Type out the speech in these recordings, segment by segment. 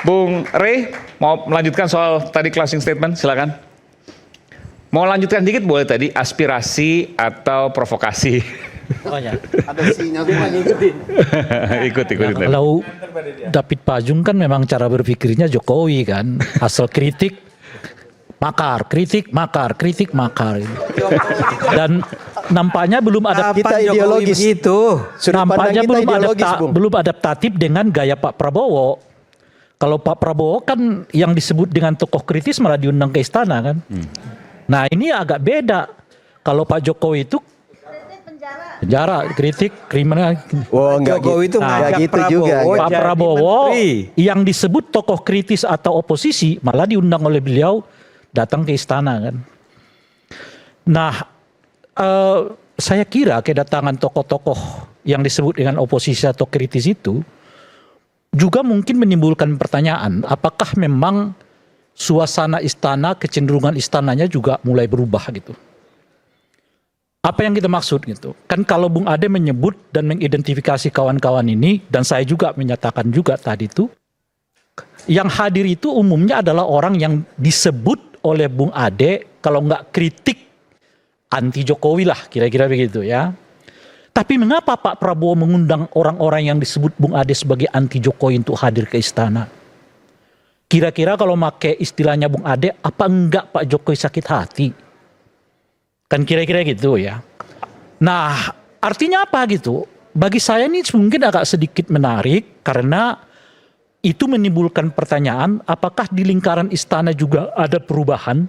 Bung Rey, mau melanjutkan soal tadi closing statement, silakan. Mau lanjutkan dikit boleh tadi, aspirasi atau provokasi? Oh ya. Ada sinyal Ikut. Kalau David Pajung kan memang cara berpikirnya Jokowi kan, asal kritik makar, kritik makar, kritik makar. Dan nampaknya belum ada Kita ideologis itu. Nampaknya belum Bung. adaptatif dengan gaya Pak Prabowo. Kalau Pak Prabowo kan yang disebut dengan tokoh kritis malah diundang ke istana kan. Nah ini agak beda. Kalau Pak Jokowi itu penjara, kritik, kriminal. Oh, enggak Jokowi itu enggak ngajak gitu juga. Pak Prabowo yang disebut tokoh kritis atau oposisi malah diundang oleh beliau datang ke istana kan. Nah, saya kira kedatangan tokoh-tokoh yang disebut dengan oposisi atau kritis itu juga mungkin menimbulkan pertanyaan, apakah memang suasana istana, kecenderungan istananya juga mulai berubah gitu. Apa yang kita maksud gitu? Kan kalau Bung Ade menyebut dan mengidentifikasi kawan-kawan ini, dan saya juga menyatakan juga tadi itu, yang hadir itu umumnya adalah orang yang disebut oleh Bung Ade, kalau nggak kritik, anti Jokowi lah, kira-kira begitu ya. Tapi mengapa Pak Prabowo mengundang orang-orang yang disebut Bung Ade sebagai anti Jokowi untuk hadir ke istana? Kira-kira kalau pakai istilahnya Bung Ade, apa enggak Pak Jokowi sakit hati? Kan kira-kira gitu ya. Nah, artinya apa gitu? Bagi saya ini mungkin agak sedikit menarik karena itu menimbulkan pertanyaan apakah di lingkaran istana juga ada perubahan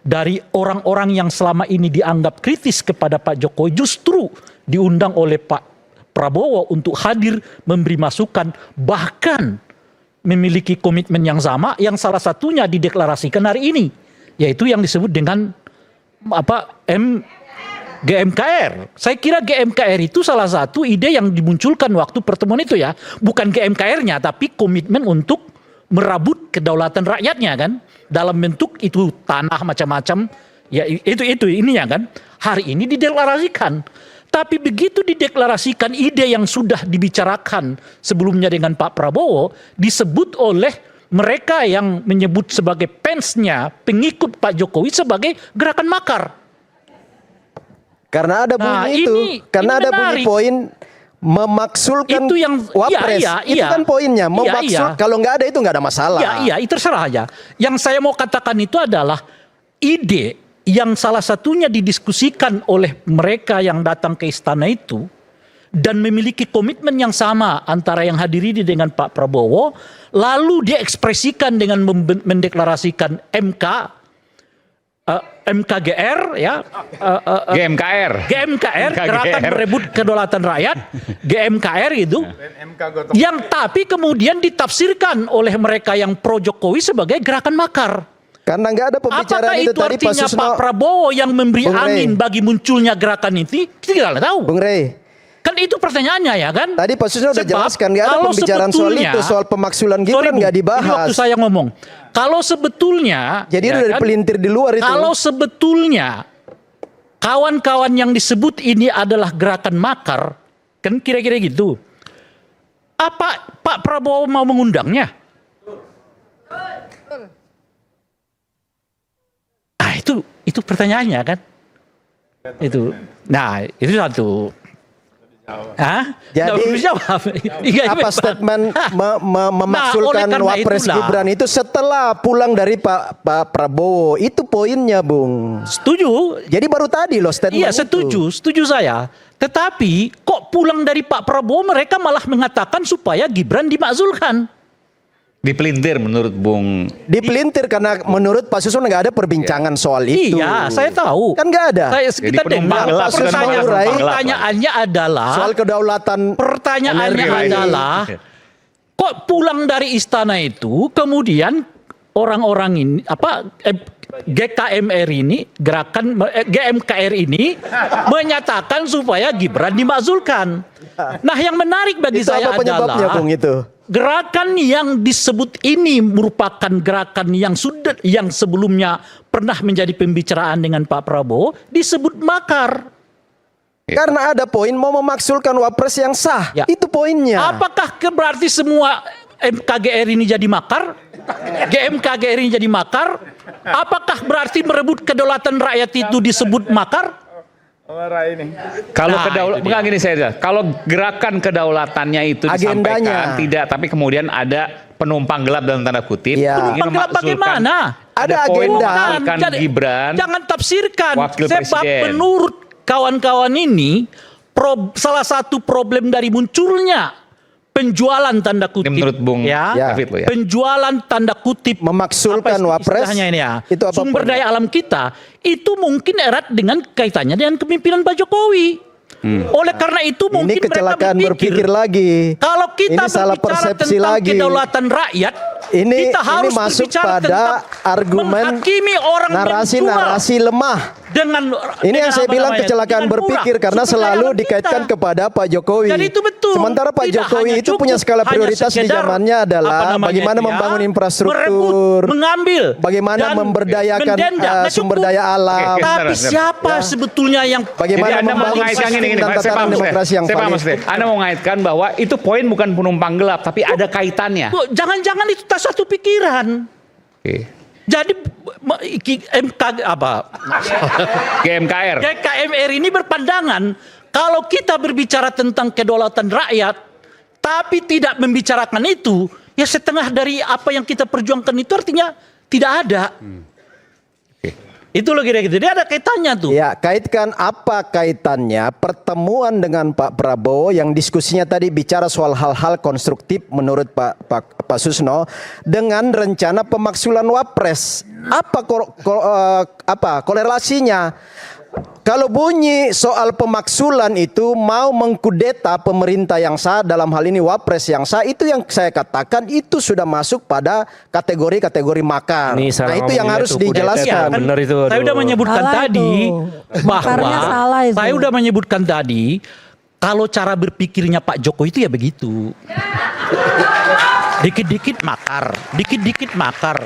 dari orang-orang yang selama ini dianggap kritis kepada Pak Jokowi justru diundang oleh Pak Prabowo untuk hadir memberi masukan bahkan memiliki komitmen yang sama yang salah satunya dideklarasikan hari ini yaitu yang disebut dengan GMKR. Saya kira GMKR itu salah satu ide yang dimunculkan waktu pertemuan itu ya. Bukan GMKR-nya tapi komitmen untuk merabut kedaulatan rakyatnya kan. Dalam bentuk itu tanah macam-macam. Ya itu ininya kan. Hari ini dideklarasikan. Tapi begitu dideklarasikan ide yang sudah dibicarakan sebelumnya dengan Pak Prabowo disebut oleh mereka yang menyebut sebagai fansnya, pengikut Pak Jokowi sebagai gerakan makar. Karena ada bunyi karena ada bunyi poin memaksulkan itu yang wapres. Itu kan poinnya, memaksul. Kalau nggak ada itu nggak ada masalah. Iya, itu terserah aja. Yang saya mau katakan itu adalah ide yang salah satunya didiskusikan oleh mereka yang datang ke istana itu dan memiliki komitmen yang sama antara yang hadir ini dengan Pak Prabowo, lalu diekspresikan dengan mendeklarasikan MKGR ya, GMKR gerakan merebut kedaulatan rakyat, GMKR itu, yang tapi kemudian ditafsirkan oleh mereka yang pro Jokowi sebagai gerakan makar. Karena nggak ada pembicaraan itu tadi Pak Susno. Pak Prabowo yang memberi angin bagi munculnya gerakan itu, kita nggak tahu. Bung Rey. Kan itu pertanyaannya ya kan? Tadi Pak Susno udah jelaskan nggak ada pembicaraan soal itu, soal pemaksulan Gibran nggak dibahas. Ini waktu saya ngomong, kalau sebetulnya, jadi ya udah pelintir di luar itu. Kalau sebetulnya kawan-kawan yang disebut ini adalah gerakan makar, kan kira-kira gitu. Apa Pak Prabowo mau mengundangnya? Ah itu pertanyaannya kan? Itu, nah itu satu. Jadi apa statement memaksulkan wapres Gibran itu setelah pulang dari Pak Prabowo itu poinnya Bung. Setuju. Jadi baru tadi loh statement. Iya setuju saya. Tetapi kok pulang dari Pak Prabowo mereka malah mengatakan supaya Gibran dimakzulkan. Dipelintir menurut Bung. Dipelintir karena menurut Pak Susno nggak ada perbincangan soal itu. Iya, saya tahu. Kan nggak ada. Kita dengar. Pertanyaannya adalah soal kedaulatan. Pertanyaannya adalah kok pulang dari istana itu kemudian orang-orang ini GKMR ini GMKR ini menyatakan supaya Gibran dimakzulkan. Nah, yang menarik bagi itu saya apa penyebabnya, adalah Bung, itu? Gerakan yang disebut ini merupakan gerakan yang sebelumnya pernah menjadi pembicaraan dengan Pak Prabowo disebut makar. Karena ada poin mau memaksulkan wapres yang sah. Ya. Itu poinnya. Apakah berarti semua MKGR ini jadi makar? GMKGR ini jadi makar? Apakah berarti merebut kedaulatan rakyat itu disebut makar? Kalau Nah, bukan gini saya, kalau gerakan kedaulatannya itu Agendanya. disampaikan tidak, tapi kemudian ada penumpang gelap dalam tanda kutip. Iya. ingin Penumpang gelap memakzulkan bagaimana? Ada poin agenda. memakzulkan Jadi, Gibran. jangan tafsirkan. Wakil Sebab Presiden. menurut kawan-kawan ini, salah satu problem dari munculnya penjualan tanda kutip, Ini menurut Bung Ya. David lo ya. penjualan tanda kutip Memaksulkan apa wapres, istilahnya ini ya, itu apapun. sumber daya alam kita itu mungkin erat dengan kaitannya dengan kepemimpinan Pak Jokowi. Oleh karena itu mungkin Ini kecelakaan mereka berpikir lagi. kalau kita Ini salah berbicara persepsi tentang lagi. kedaulatan rakyat, Ini kita harus masuk berbicara pada tentang argumen menghakimi orang narasi lemah. dengan Ini yang saya bilang kecelakaan dengan berpikir murah. karena Sumber daya selalu alam dikaitkan kita. kepada Pak Jokowi. Dan itu betul. Sementara Pak Tidak Jokowi hanya itu cukup, punya skala hanya prioritas di sekedar, zamannya adalah apa namanya bagaimana itu ya, membangun infrastruktur, merebut, mengambil, bagaimana dan memberdayakan mendenda. Nggak sumber cukup. daya alam. Oke, Tapi sebentar. siapa sebetulnya yang Bagaimana Jadi Anda mau membangun mengaitkan sistem ini, dan saya tatanan paham demokrasi yang saya paham valid. maksudnya. Anda mau mengaitkan bahwa itu poin bukan penumpang gelap, tapi ada kaitannya. kok jangan-jangan itu tak satu pikiran. Oke. Jadi MK apa? GMKR. KMR ini berpandangan kalau kita berbicara tentang kedaulatan rakyat tapi tidak membicarakan itu, ya setengah dari apa yang kita perjuangkan itu artinya tidak ada. Itu loh kira-kira. Jadi ada kaitannya tuh. Ya, kaitkan apa kaitannya pertemuan dengan Pak Prabowo yang diskusinya tadi bicara soal hal-hal konstruktif menurut Pak Susno dengan rencana pemaksulan Wapres. Apa korelasinya? Kalau bunyi soal pemaksulan itu mau mengkudeta pemerintah yang sah, dalam hal ini Wapres yang sah, itu yang saya katakan itu sudah masuk pada kategori-kategori makar. Ini Nah salah itu yang ngomongnya harus tuh, kudeta dijelaskan. itu. Bener itu, Saya aduh. udah menyebutkan Salah tadi itu. bahwa Salah itu. saya udah menyebutkan tadi kalau cara berpikirnya Pak Jokowi itu ya begitu. Dikit-dikit makar, dikit-dikit makar.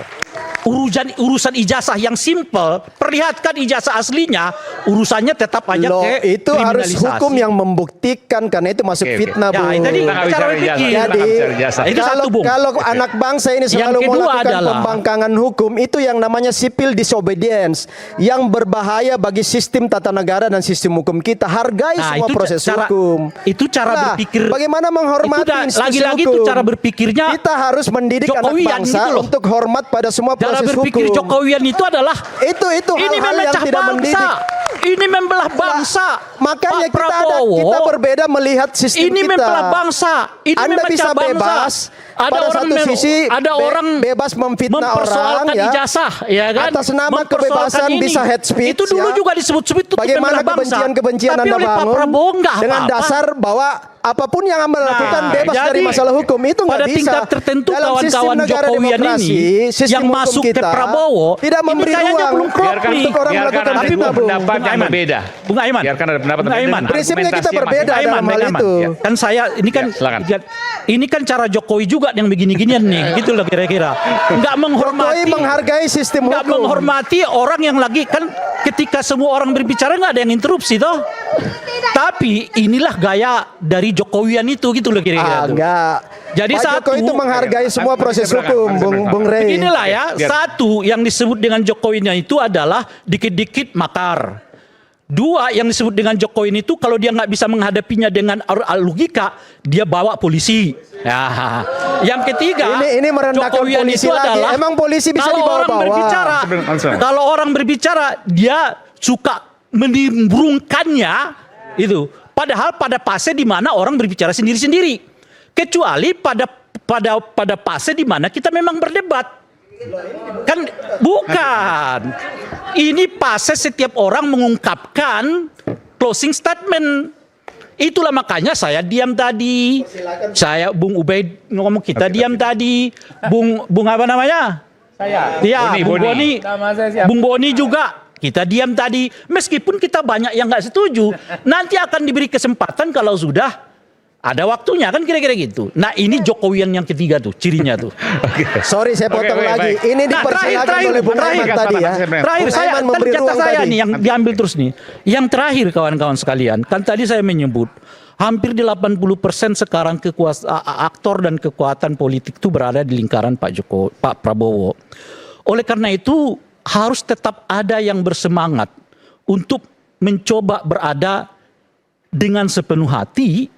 Urusan ijazah yang simple, perlihatkan ijazah aslinya, urusannya tetap aja Loh, ke itu harus kriminalisasi. hukum yang membuktikan karena itu masuk Oke, oke. fitnah, Ya, Bu. tadi Kita nggak cara bicara berpikir. ijazah, kita nggak Jadi bicara ijazah. Itu satu, Bung. kalau anak bangsa ini selalu kedua melakukan adalah- pembangkangan hukum itu yang namanya civil disobedience yang berbahaya bagi sistem tata negara dan sistem hukum kita. Hargai semua itu proses cara- hukum. itu cara Nah, berpikir. Bagaimana menghormati institusi lagi-lagi hukum? itu cara berpikirnya Kita harus mendidik anak Jokowian bangsa gitu loh. untuk hormat pada semua Cara proses berpikir hukum. Jokowian itu adalah Itu ini hal-hal yang memecah tidak bangsa. mendidik. Ini membelah bangsa. Makanya Pak Prabowo, kita berbeda melihat sistem ini kita. membelah bangsa. Ini Anda memecah bisa bangsa. bebas pada satu sisi orang bebas memfitnah orang mempersoalkan ya. ijazah, ya kan? Atas nama Mempersoalkan kebebasan ini. bisa hate speech. Itu dulu ya. juga disebut-sebut itu Bagaimana membelah bangsa. kebencian-kebencian Tapi Anda oleh Pak bangun Prabowo enggak dengan apa-apa. dasar bahwa apapun yang Anda lakukan bebas jadi dari masalah hukum itu nggak pada bisa. tingkat tertentu Dalam sistem kawan-kawan negara Jokowian demokrasi, ini sistem yang hukum masuk kita ke Prabowo tidak memberi ini kayaknya ruang belum klop Biarkan, nih. untuk orang biarkan melakukan ada fitnah, Bung. pendapat yang Aiman. berbeda. Bung Aiman. Biarkan ada pendapat Bung berbeda. Aiman. Prinsipnya kita Argumentasi berbeda masing-masing. dalam hal Aiman. itu. Ya. Kan saya ini kan Ya, silakan. ini kan cara Jokowi juga yang begini-ginian nih, gitu loh kira-kira. Enggak menghormati. Jokowi menghargai sistem Enggak hukum. menghormati orang yang lagi kan ketika semua orang berbicara nggak ada yang interupsi toh. Tapi inilah gaya dari Jokowian itu gitu loh kira-kira. tuh. Enggak. Jadi Pak satu- Jokowi itu menghargai semua Bang, proses saya belakang, hukum, Bang, saya belakang. Bung Rey. Beginilah ya, Biar- satu yang disebut dengan Jokowinya itu adalah dikit-dikit makar. Dua yang disebut dengan Jokowi itu kalau dia nggak bisa menghadapinya dengan logika, dia bawa polisi. Ya. Yang ketiga, Ini merendahkan Jokowian polisi itu lagi. adalah Emang polisi bisa kalau orang dibawa-bawa? berbicara, Sebentar. kalau orang berbicara dia suka menimbrungkannya itu. Padahal pada fase di mana orang berbicara sendiri-sendiri. Kecuali pada fase di mana kita memang berdebat. Kan bukan. Ini fase setiap orang mengungkapkan closing statement. Itulah makanya saya diam tadi. Saya Bung Ubaid ngomong kita diam tadi. Bung apa namanya? Saya. Ya, Boni, Bung Boni. Boni. Nama saya siapa? Bung Boni juga. Kita diam tadi. Meskipun kita banyak yang nggak setuju, nanti akan diberi kesempatan kalau sudah ada waktunya kan kira-kira gitu. Nah ini Jokowian yang ketiga tuh cirinya tuh. Sorry saya Oke, potong oke, lagi. baik. Ini Nah, dipersilakan terakhir, oleh Bung terakhir, Aiman tadi ya. Terakhir Bung saya Aiman kan memberi jatah ruang saya tadi. nih yang diambil terus nih. Yang terakhir kawan-kawan sekalian, kan tadi saya menyebut hampir di 80% sekarang aktor dan kekuatan politik itu berada di lingkaran Pak Prabowo. Oleh karena itu harus tetap ada yang bersemangat untuk mencoba berada dengan sepenuh hati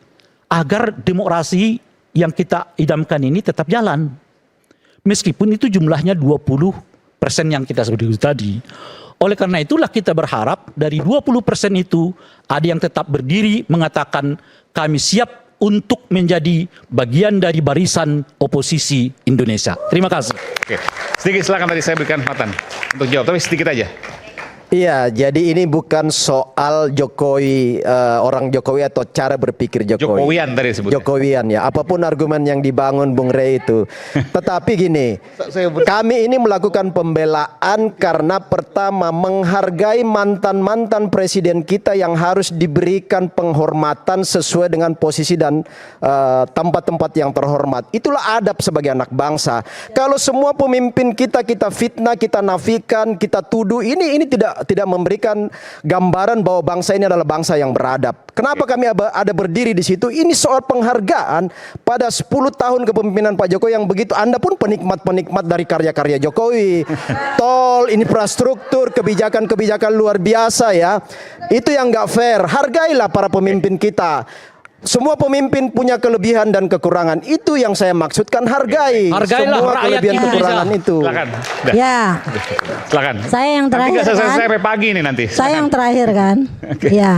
agar demokrasi yang kita idamkan ini tetap jalan. Meskipun itu jumlahnya 20% yang kita sebut tadi. Oleh karena itulah kita berharap dari 20% itu ada yang tetap berdiri mengatakan kami siap untuk menjadi bagian dari barisan oposisi Indonesia. Terima kasih. Oke. Sedikit silakan tadi saya berikan kesempatan untuk jawab, tapi sedikit aja. Iya, jadi ini bukan soal Jokowi, orang Jokowi atau cara berpikir Jokowi. Jokowian tadi disebutnya. Jokowian ya, apapun argumen yang dibangun Bung Rey itu. Tetapi gini, kami ini melakukan pembelaan karena pertama menghargai mantan-mantan presiden kita yang harus diberikan penghormatan sesuai dengan posisi dan tempat-tempat yang terhormat. Itulah adab sebagai anak bangsa. Kalau semua pemimpin kita fitnah, kita nafikan, kita tuduh, ini tidak memberikan gambaran bahwa bangsa ini adalah bangsa yang beradab. Kenapa kami ada berdiri di situ? Ini soal penghargaan pada 10 tahun kepemimpinan Pak Jokowi yang begitu. Anda pun penikmat-penikmat dari karya-karya Jokowi. Tol, infrastruktur, kebijakan-kebijakan luar biasa ya. Itu yang nggak fair. Hargailah para pemimpin kita. Semua pemimpin punya kelebihan dan kekurangan. Itu yang saya maksudkan, hargai Hargailah semua rakyat kelebihan Indonesia. kekurangan itu. Silakan. Dah. Ya, Silakan. saya yang Nanti terakhir nggak kan. selesai sampai pagi nih nanti. Saya yang terakhir kan. Ya.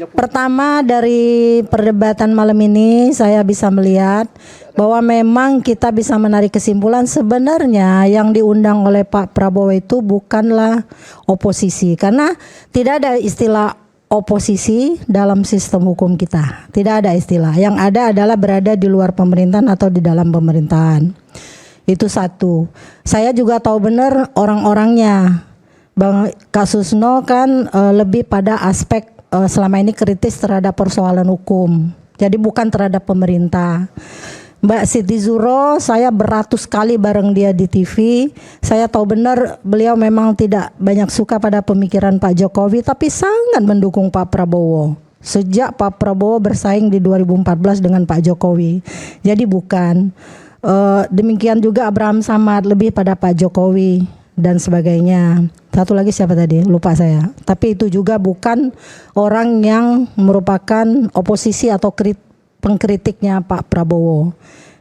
Pertama dari perdebatan malam ini saya bisa melihat bahwa memang kita bisa menarik kesimpulan sebenarnya yang diundang oleh Pak Prabowo itu bukanlah oposisi, karena tidak ada istilah oposisi dalam sistem hukum kita. Tidak ada istilah. Yang ada adalah berada di luar pemerintahan atau di dalam pemerintahan. Itu satu. Saya juga tahu benar orang-orangnya. Bang Kasusno kan lebih pada aspek selama ini kritis terhadap persoalan hukum. Jadi bukan terhadap pemerintah. Mbak Siti Zuro, saya beratus kali bareng dia di TV. Saya tahu benar beliau memang tidak banyak suka pada pemikiran Pak Jokowi, tapi sangat mendukung Pak Prabowo. Sejak Pak Prabowo bersaing di 2014 dengan Pak Jokowi. Jadi bukan. Demikian juga Abraham Samad lebih pada Pak Jokowi dan sebagainya. Satu lagi siapa tadi? Lupa saya. Tapi itu juga bukan orang yang merupakan oposisi atau pengkritiknya Pak Prabowo.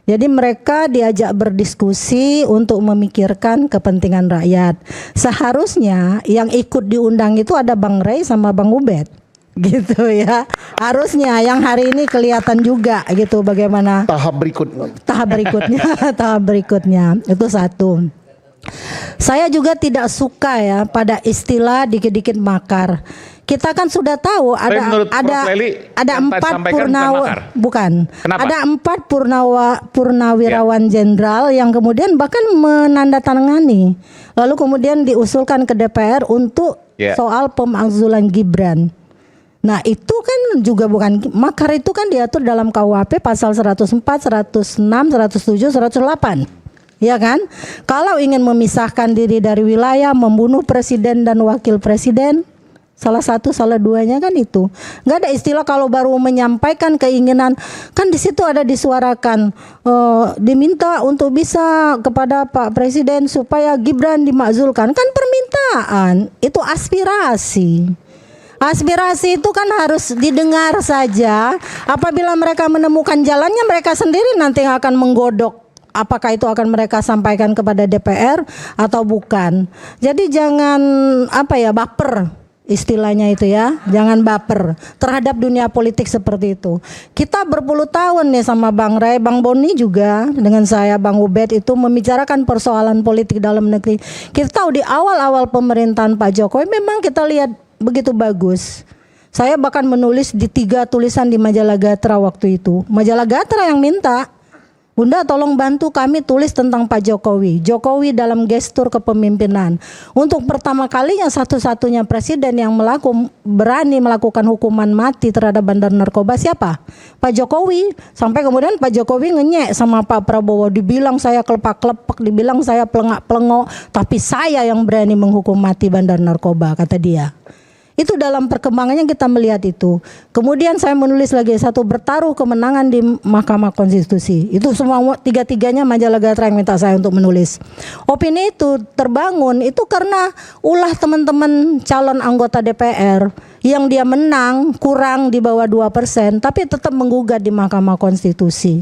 Jadi mereka diajak berdiskusi untuk memikirkan kepentingan rakyat. Seharusnya yang ikut diundang itu ada Bang Rey sama Bang Ubed. Gitu ya. Harusnya yang hari ini kelihatan juga gitu bagaimana Tahap berikutnya. tahap berikutnya. Itu satu. Saya juga tidak suka ya pada istilah dikit-dikit makar. Kita kan sudah tahu menurut Prof. Lely, ada yang tadi 4 sampaikan bukan makar. bukan. Kenapa? Ada 4 purnawirawan jenderal yang kemudian bahkan menandatangani. Lalu kemudian diusulkan ke DPR untuk soal pemakzulan Gibran. Nah itu kan juga bukan makar, itu kan diatur dalam KUHP pasal 104, 106, 107, 108. Ya kan? Kalau ingin memisahkan diri dari wilayah, membunuh presiden dan wakil presiden, salah satu, salah duanya kan itu. Nggak ada istilah kalau baru menyampaikan keinginan, kan di situ ada disuarakan diminta untuk bisa kepada Pak Presiden supaya Gibran dimakzulkan. Kan permintaan, itu aspirasi. Aspirasi itu kan harus didengar saja. Apabila mereka menemukan jalannya, mereka sendiri nanti akan menggodok apakah itu akan mereka sampaikan kepada DPR atau bukan. Jadi jangan baper, istilahnya itu ya, jangan baper terhadap dunia politik seperti itu. Kita berpuluh tahun nih sama Bang Ray, Bang Boni juga dengan saya, Bang Ubed itu membicarakan persoalan politik dalam negeri. Kita tahu di awal-awal pemerintahan Pak Jokowi memang kita lihat begitu bagus. Saya bahkan menulis di 3 tulisan di majalah Gatra waktu itu. Majalah Gatra yang minta, Bunda tolong bantu kami tulis tentang Pak Jokowi. Jokowi dalam gestur kepemimpinan. Untuk pertama kalinya satu-satunya presiden yang berani melakukan hukuman mati terhadap bandar narkoba siapa? Pak Jokowi. Sampai kemudian Pak Jokowi ngenyek sama Pak Prabowo. Dibilang saya kelepak-kelepak, dibilang saya pelengak-pelengok. Tapi saya yang berani menghukum mati bandar narkoba, kata dia. Itu dalam perkembangannya kita melihat itu. Kemudian saya menulis lagi satu, bertaruh kemenangan di Mahkamah Konstitusi. Itu semua tiga-tiganya majalah Gatra yang minta saya untuk menulis. Opini itu terbangun itu karena ulah teman-teman calon anggota DPR yang dia menang kurang di bawah 2%, tapi tetap menggugat di Mahkamah Konstitusi.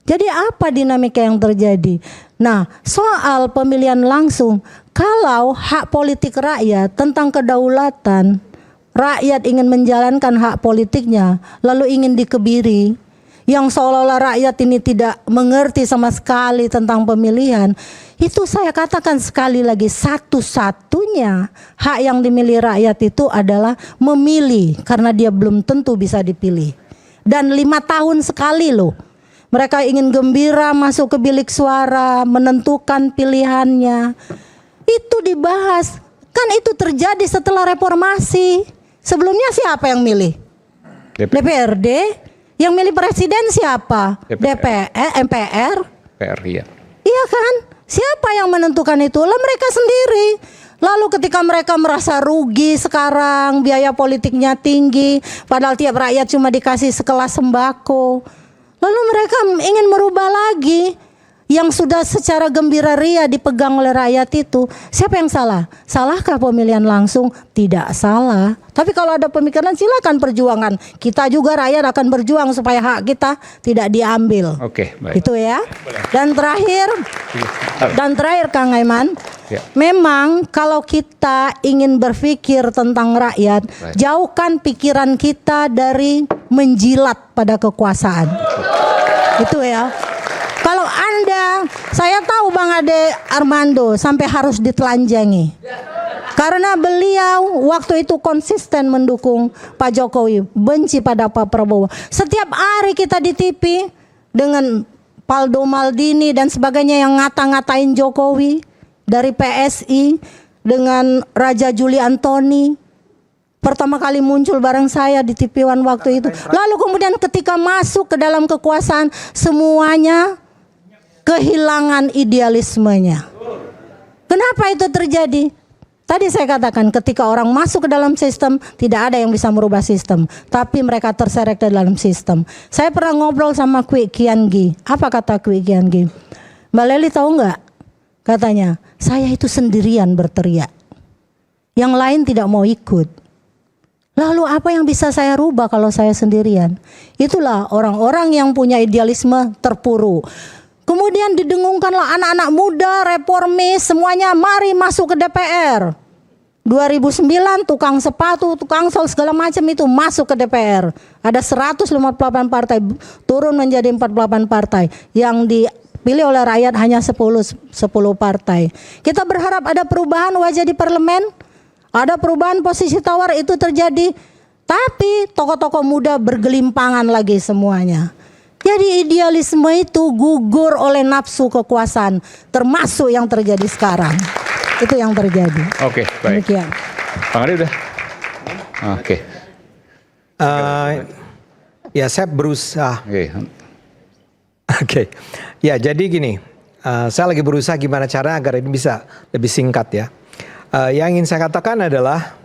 Jadi apa dinamika yang terjadi? Nah, soal pemilihan langsung, kalau hak politik rakyat tentang kedaulatan, rakyat ingin menjalankan hak politiknya, lalu ingin dikebiri, yang seolah-olah rakyat ini tidak mengerti sama sekali tentang pemilihan, itu saya katakan sekali lagi, satu-satunya hak yang dimiliki rakyat itu adalah memilih, karena dia belum tentu bisa dipilih. Dan 5 tahun sekali loh. Mereka ingin gembira masuk ke bilik suara, menentukan pilihannya. Itu dibahas. Kan itu terjadi setelah reformasi. Sebelumnya siapa yang milih? DPRD. Yang milih presiden siapa? DPR, MPR. PR, iya. Iya kan? Siapa yang menentukan itu? Lah mereka sendiri. Lalu ketika mereka merasa rugi sekarang, biaya politiknya tinggi, padahal tiap rakyat cuma dikasih sekelas sembako. Lalu mereka ingin merubah lagi yang sudah secara gembira ria dipegang oleh rakyat itu. Siapa yang salah? Salahkah pemilihan langsung? Tidak salah. Tapi kalau ada pemikiran silakan perjuangan. Kita juga rakyat akan berjuang supaya hak kita tidak diambil. Oke, baik. Itu ya. Dan terakhir Kang Aiman. Ya. Memang kalau kita ingin berpikir tentang rakyat, jauhkan pikiran kita dari menjilat pada kekuasaan. Itu ya. Kalau Anda, saya tahu Bang Ade Armando sampai harus ditelanjangi. Karena beliau waktu itu konsisten mendukung Pak Jokowi, benci pada Pak Prabowo. Setiap hari kita di TV dengan Paldo Maldini dan sebagainya yang ngata-ngatain Jokowi, dari PSI dengan Raja Juli Antoni. Pertama kali muncul bareng saya di TV One waktu itu. Lalu kemudian ketika masuk ke dalam kekuasaan, semuanya kehilangan idealismenya. Kenapa itu terjadi? Tadi saya katakan ketika orang masuk ke dalam sistem, tidak ada yang bisa merubah sistem. Tapi mereka terseret ke dalam sistem. Saya pernah ngobrol sama Kwi Kian Gi. Apa kata Kwi Kian Gi? Mbak Leli tahu nggak? Katanya, saya itu sendirian berteriak. Yang lain tidak mau ikut. Lalu apa yang bisa saya rubah kalau saya sendirian? Itulah orang-orang yang punya idealisme terpuruk. Kemudian didengungkanlah anak-anak muda, reformis, semuanya mari masuk ke DPR. 2009 tukang sepatu, tukang sol segala macam itu masuk ke DPR. Ada 158 partai turun menjadi 48 partai. Yang dipilih oleh rakyat hanya 10 partai. Kita berharap ada perubahan wajah di parlemen. Ada perubahan posisi tawar itu terjadi. Tapi tokoh-tokoh muda bergelimpangan lagi semuanya. Jadi idealisme itu gugur oleh nafsu kekuasaan, termasuk yang terjadi sekarang. Itu yang terjadi. Oke, baik. Demikian. Bang Ade udah? Oke. Ya saya berusaha. Oke. Ya jadi gini, saya lagi berusaha gimana cara agar ini bisa lebih singkat ya. Yang ingin saya katakan adalah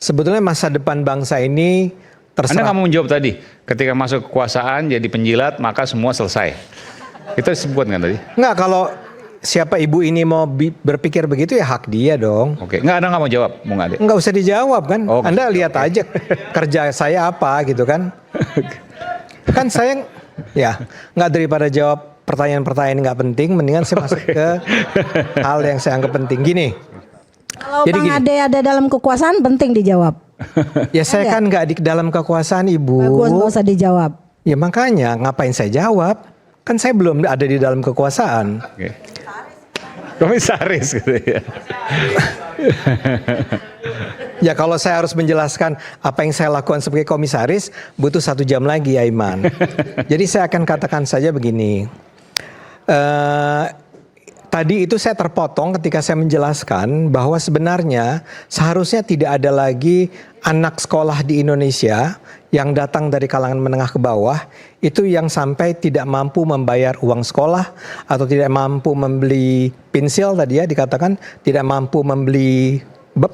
sebetulnya masa depan bangsa ini terserah. Anda nggak mau menjawab tadi, ketika masuk kekuasaan jadi penjilat maka semua selesai. Itu disebut kan tadi? Enggak, kalau siapa ibu ini mau berpikir begitu ya hak dia dong. Oke, nggak, Anda nggak mau jawab, Bung Ade? Enggak usah dijawab kan. Oh, Anda lihat aja kerja saya apa gitu kan. Kan saya ya nggak daripada jawab pertanyaan-pertanyaan nggak penting, mendingan saya masuk ke hal yang saya anggap penting. Gini. Kalau Bang Ade ada dalam kekuasaan penting dijawab. Ya saya kan nggak di dalam kekuasaan Ibu. Bagus, nggak usah dijawab. Ya makanya ngapain saya jawab? Kan saya belum ada di dalam kekuasaan. Oke. Komisaris gitu ya. Ya kalau saya harus menjelaskan apa yang saya lakukan sebagai komisaris butuh 1 jam lagi Aiman. Jadi saya akan katakan saja begini. Tadi itu saya terpotong ketika saya menjelaskan bahwa sebenarnya seharusnya tidak ada lagi anak sekolah di Indonesia yang datang dari kalangan menengah ke bawah itu yang sampai tidak mampu membayar uang sekolah atau tidak mampu membeli pensil tadi ya dikatakan, tidak mampu membeli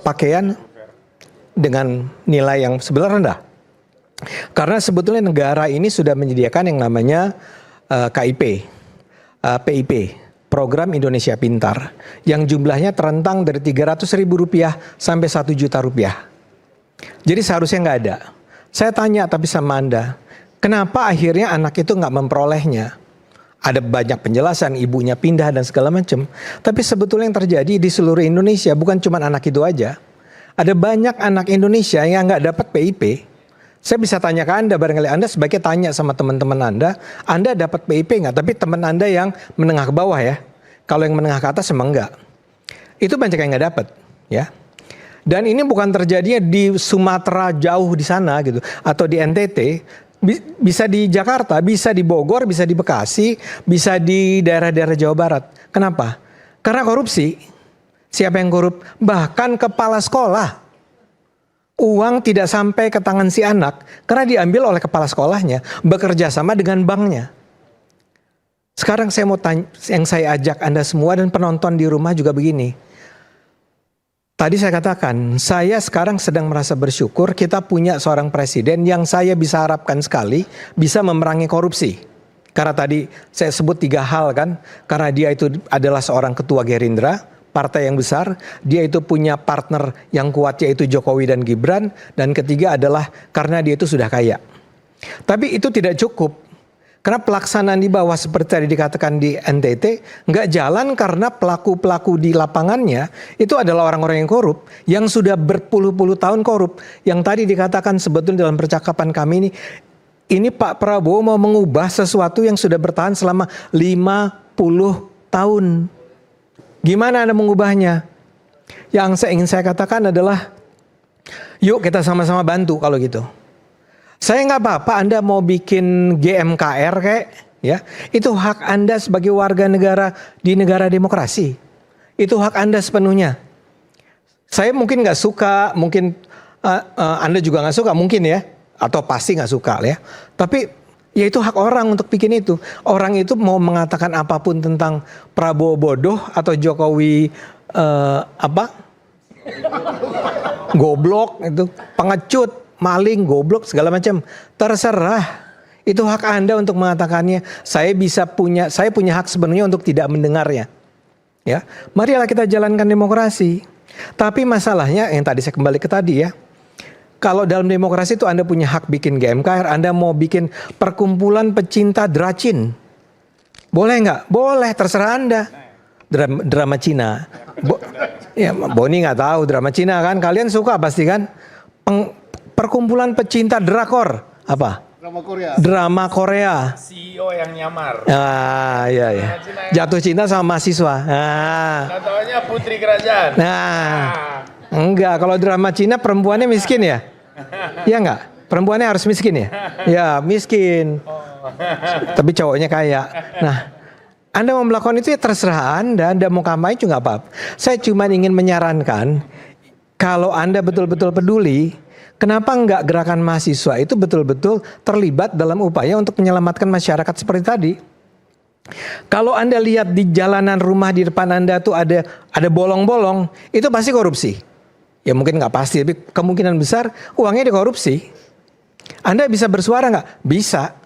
pakaian. dengan nilai yang sebenarnya rendah. Karena sebetulnya negara ini sudah menyediakan yang namanya KIP, PIP, Program Indonesia Pintar, yang jumlahnya terentang dari Rp300.000 sampai Rp1 juta. Jadi seharusnya nggak ada. Saya tanya tapi sama Anda, kenapa akhirnya anak itu nggak memperolehnya? Ada banyak penjelasan, ibunya pindah dan segala macam. Tapi sebetulnya yang terjadi di seluruh Indonesia bukan cuma anak itu aja. Ada banyak anak Indonesia yang nggak dapat PIP. Saya bisa tanya ke Anda, barangkali Anda sebaiknya tanya sama teman-teman Anda dapat PIP nggak? Tapi teman Anda yang menengah ke bawah ya. Kalau yang menengah ke atas emang enggak. Itu banyak yang nggak dapat, ya. Dan ini bukan terjadinya di Sumatera jauh di sana gitu, atau di NTT. Bisa di Jakarta, bisa di Bogor, bisa di Bekasi, bisa di daerah-daerah Jawa Barat. Kenapa? Karena korupsi. Siapa yang korup? Bahkan kepala sekolah. Uang tidak sampai ke tangan si anak karena diambil oleh kepala sekolahnya, bekerja sama dengan banknya. Sekarang saya mau tanya, yang saya ajak Anda semua dan penonton di rumah juga begini. Tadi saya katakan, saya sekarang sedang merasa bersyukur kita punya seorang presiden yang saya bisa harapkan sekali bisa memerangi korupsi. Karena tadi saya sebut 3 hal kan, karena dia itu adalah seorang ketua Gerindra, partai yang besar, dia itu punya partner yang kuat yaitu Jokowi dan Gibran, dan ketiga adalah karena dia itu sudah kaya. Tapi itu tidak cukup. Karena pelaksanaan di bawah seperti tadi dikatakan di NTT nggak jalan karena pelaku-pelaku di lapangannya itu adalah orang-orang yang korup, yang sudah berpuluh-puluh tahun korup. Yang tadi dikatakan sebetulnya dalam percakapan kami ini Pak Prabowo mau mengubah sesuatu yang sudah bertahan selama 50 tahun. Gimana Anda mengubahnya? Yang ingin saya katakan adalah, yuk kita sama-sama bantu kalau gitu. Saya nggak apa-apa Anda mau bikin GMKR kayak, ya, itu hak Anda sebagai warga negara di negara demokrasi. Itu hak Anda sepenuhnya. Saya mungkin nggak suka, mungkin Anda juga nggak suka, mungkin ya, atau pasti nggak suka ya. Tapi ya itu hak orang untuk bikin itu. Orang itu mau mengatakan apapun tentang Prabowo bodoh atau Jokowi goblok, itu pengecut, maling, goblok, segala macam. Terserah. Itu hak Anda untuk mengatakannya. Saya punya hak sebenarnya untuk tidak mendengarnya. Ya, marilah kita jalankan demokrasi. Tapi masalahnya yang tadi saya kembali ke tadi ya. Kalau dalam demokrasi itu Anda punya hak bikin GMKR, Anda mau bikin perkumpulan pecinta dracin. Boleh nggak? Boleh, terserah Anda. Drama Cina. Ya, Boni nggak tahu drama Cina kan? Kalian suka pasti kan? Perkumpulan pecinta drakor. Apa? Drama Korea. Drama Korea. CEO yang nyamar. Ah, iya ya. Jatuh cinta sama mahasiswa. Katanya putri kerajaan. Enggak, kalau drama Cina perempuannya miskin ya? Iya enggak? Perempuannya harus miskin ya? Ya, miskin. Tapi cowoknya kaya. Nah, Anda mau melakukan itu ya terserah Anda mau kampanye juga apa. Saya cuma ingin menyarankan, kalau Anda betul-betul peduli, kenapa enggak gerakan mahasiswa itu betul-betul terlibat dalam upaya untuk menyelamatkan masyarakat seperti tadi? Kalau Anda lihat di jalanan rumah di depan Anda tuh ada bolong-bolong, itu pasti korupsi. Ya mungkin nggak pasti, tapi kemungkinan besar uangnya dikorupsi. Anda bisa bersuara nggak? Bisa.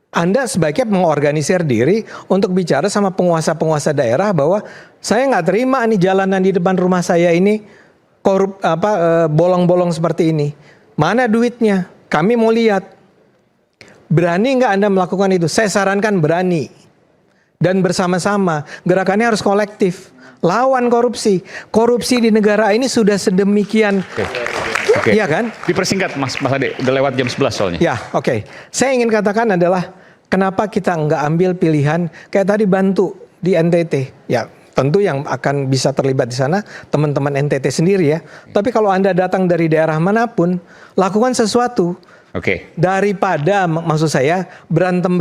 Anda sebaiknya mengorganisir diri untuk bicara sama penguasa-penguasa daerah bahwa saya nggak terima nih jalanan di depan rumah saya ini bolong-bolong seperti ini. Mana duitnya? Kami mau lihat. Berani nggak Anda melakukan itu? Saya sarankan berani. Dan bersama-sama, gerakannya harus kolektif. Lawan korupsi. Korupsi di negara ini sudah sedemikian. Oke. Iya kan? Dipersingkat Mas Ade, udah lewat jam 11 soalnya. Ya, oke. Saya ingin katakan adalah kenapa kita nggak ambil pilihan kayak tadi bantu di NTT. Ya, tentu yang akan bisa terlibat di sana teman-teman NTT sendiri ya. Tapi kalau Anda datang dari daerah manapun, lakukan sesuatu. Oke. Daripada maksud saya berantem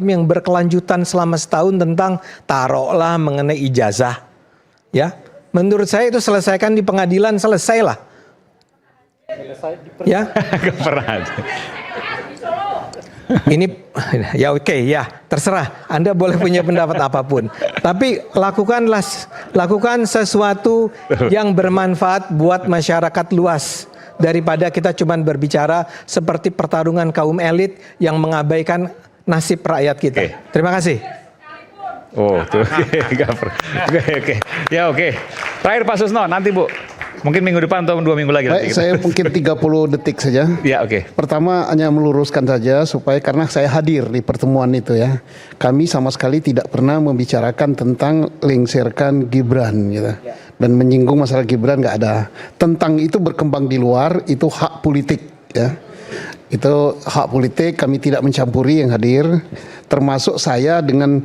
yang berkelanjutan selama setahun tentang taruhlah mengenai ijazah. Ya. Menurut saya itu selesaikan di pengadilan, selesailah. Ya. Gak pernah. Ini Ya oke, ya terserah. Anda boleh punya pendapat apapun. Tapi lakukan sesuatu yang bermanfaat buat masyarakat luas. Daripada kita cuma berbicara seperti pertarungan kaum elit yang mengabaikan nasib rakyat kita. Oke. Terima kasih. Oh, tuh. Oke. Ya, oke. Terakhir Pak Susno, nanti Bu. Mungkin minggu depan atau 2 minggu lagi nanti. Baik, saya mungkin 30 detik saja. Ya, oke. Pertama hanya meluruskan saja supaya karena saya hadir di pertemuan itu ya. Kami sama sekali tidak pernah membicarakan tentang lengserkan Gibran gitu. Dan menyinggung masalah Gibran nggak ada. Tentang itu berkembang di luar itu hak politik ya. Itu hak politik, kami tidak mencampuri yang hadir. Termasuk saya dengan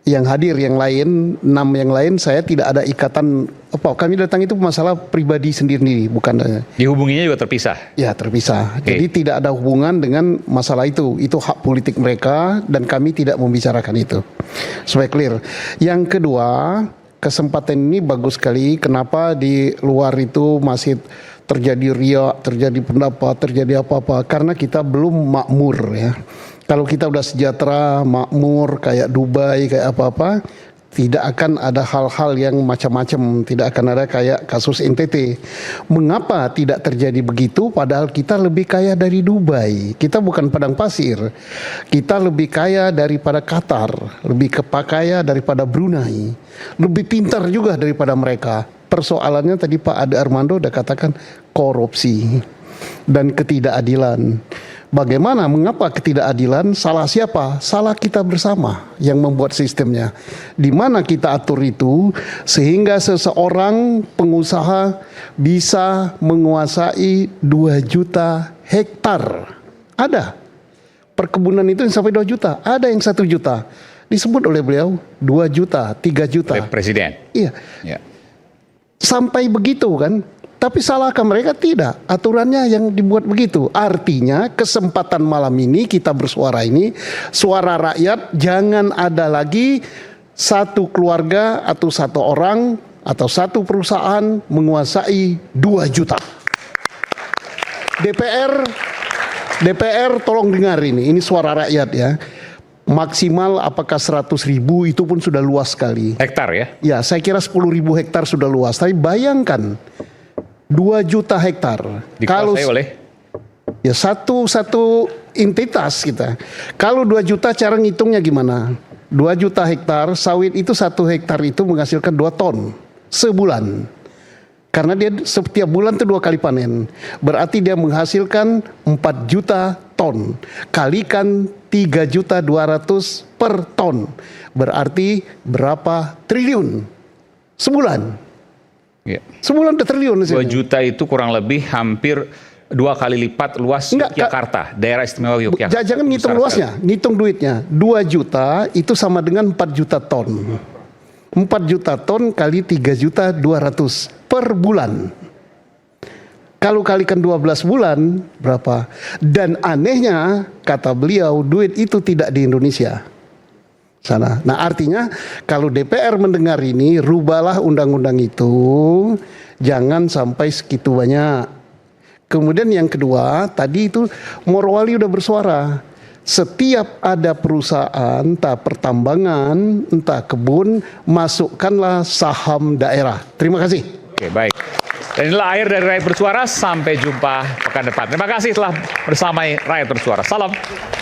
yang hadir yang lain, 6 yang lain, saya tidak ada ikatan apa. Kami datang itu masalah pribadi sendiri, bukan. Dihubunginya juga terpisah. Ya terpisah. Oke. Jadi tidak ada hubungan dengan masalah itu. Itu hak politik mereka dan kami tidak membicarakan itu. Supaya clear. Yang kedua, kesempatan ini bagus sekali. Kenapa di luar itu masih terjadi riak, terjadi pendapat, terjadi apa-apa? Karena kita belum makmur ya. Kalau kita udah sejahtera, makmur, kayak Dubai, kayak apa-apa, tidak akan ada hal-hal yang macam-macam, tidak akan ada kayak kasus NTT. Mengapa tidak terjadi begitu? Padahal kita lebih kaya dari Dubai. Kita bukan padang pasir. Kita lebih kaya daripada Qatar, lebih kaya daripada Brunei, lebih pintar juga daripada mereka. Persoalannya tadi Pak Ade Armando udah katakan korupsi dan ketidakadilan. Bagaimana, mengapa ketidakadilan? Salah siapa? Salah kita bersama yang membuat sistemnya. Di mana kita atur itu sehingga seseorang pengusaha bisa menguasai 2 juta hektar. Ada perkebunan itu yang sampai 2 juta, ada yang 1 juta. Disebut oleh beliau 2 juta, 3 juta. Oleh Presiden. Iya. Ya. Sampai begitu kan? Tapi salahkah mereka? Tidak. Aturannya yang dibuat begitu. Artinya kesempatan malam ini kita bersuara ini, suara rakyat, jangan ada lagi satu keluarga atau satu orang atau satu perusahaan menguasai 2 juta. DPR tolong dengar ini suara rakyat ya. Maksimal apakah 100.000 itu pun sudah luas sekali. Hektar ya? Ya, saya kira 10.000 hektar sudah luas. Tapi bayangkan 2 juta hektar. Dikuasai oleh? Ya satu entitas kita. Kalau 2 juta cara ngitungnya gimana? 2 juta hektar sawit itu 1 hektar itu menghasilkan 2 ton sebulan. Karena dia setiap bulan itu 2 kali panen. Berarti dia menghasilkan 4 juta ton. Kalikan 3.200.000 per ton. Berarti berapa triliun sebulan? Ya. Sebulan udah triliun. 2 juta itu kurang lebih hampir 2 kali lipat luas Yogyakarta, daerah istimewa Yogyakarta. Jangan ngitung luasnya, ngitung duitnya. 2 juta itu sama dengan 4 juta ton. 4 juta ton kali 3.200.000 per bulan. Kalau kalikan 12 bulan berapa? Dan anehnya kata beliau duit itu tidak di Indonesia. Sana. Nah artinya kalau DPR mendengar ini, rubahlah undang-undang itu, jangan sampai segitu banyak. Kemudian yang kedua, tadi itu Morowali udah bersuara. Setiap ada perusahaan, entah pertambangan, entah kebun, masukkanlah saham daerah. Terima kasih. Oke, baik. Dan inilah akhir dari Rakyat Bersuara. Sampai jumpa pekan depan. Terima kasih telah bersama Rakyat Bersuara. Salam.